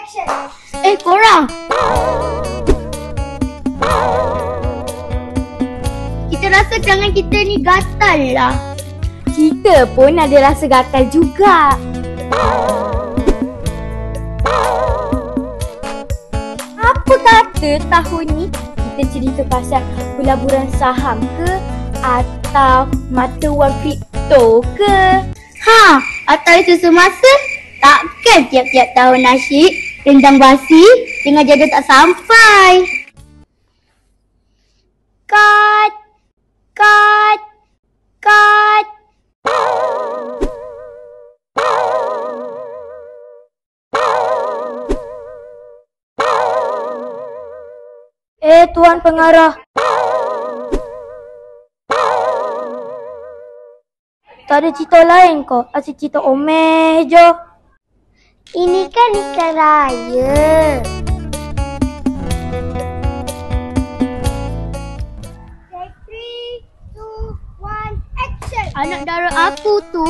action. Korang. Kita rasa tangan kita ni gatal lah. Kita pun ada rasa gatal juga. Apa kata tahun ni kita cerita pasal pelaburan saham ke atau mata wang kripto ke? Atau isu semasa? Takkan tiap-tiap tahun nasyid rendang basi dengan jadual tak sampai. Cut. Cut. Cut. Tuan pengarah. Tak ada cerita lain kau? Asyik cerita omeh je. Ini kan iklan raya. Three, two, one, action. Anak dara aku tu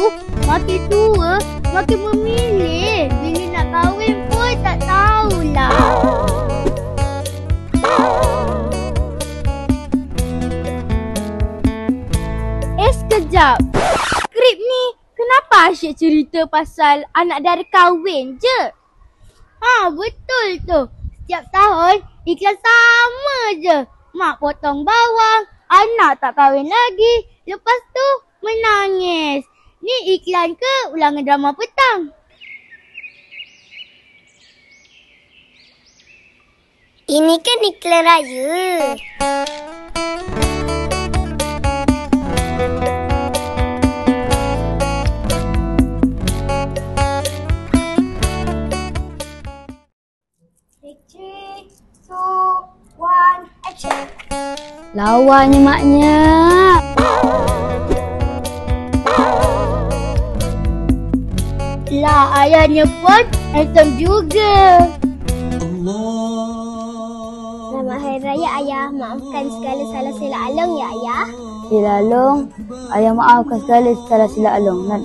makin tua, makin memilih. Bila nak kahwin pun tak tahulah. Sekejap. Skrip ni kenapa asyik cerita pasal anak dara kahwin je? Betul tu. Setiap tahun iklan sama je. Mak potong bawang, anak tak kahwin lagi. Lepas tu menangis. Ni iklan ke ulangan drama petang? Ini kan iklan raya. Lawannya maknya. Lah ayahnya pun handsome juga. Selamat Hari Raya Ayah. Maafkan segala salah silap Along ya Ayah. Yelah Along. Ayah maafkan segala salah silap Along. Nah.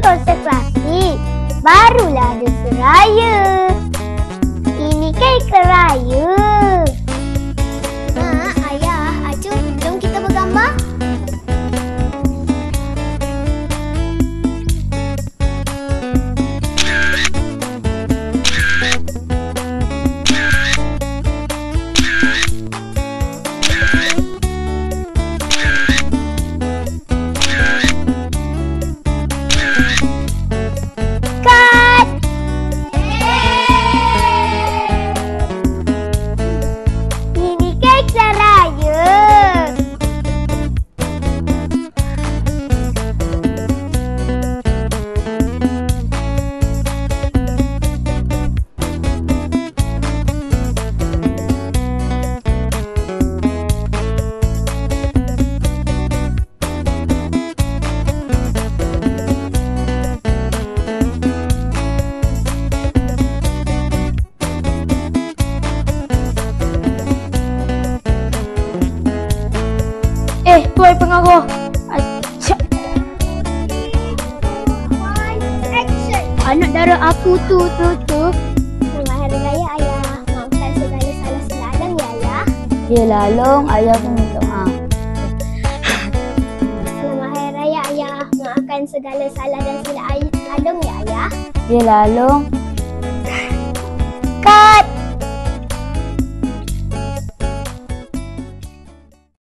Konsentrasi, barulah ada seraya. Ini kan iklan raya. Mak, Ayah, Acu, jom kita bergambar. Tuan pengarah. Anak dara aku tu. Selamat Hari Raya Ayah. Maafkan segala salah silap Along ya Ayah. Yelah Along, Ayah pun minta maaf. Selamat Hari Raya Ayah. Maafkan segala salah dan silap Along ya Ayah. Yelah Along. Cut.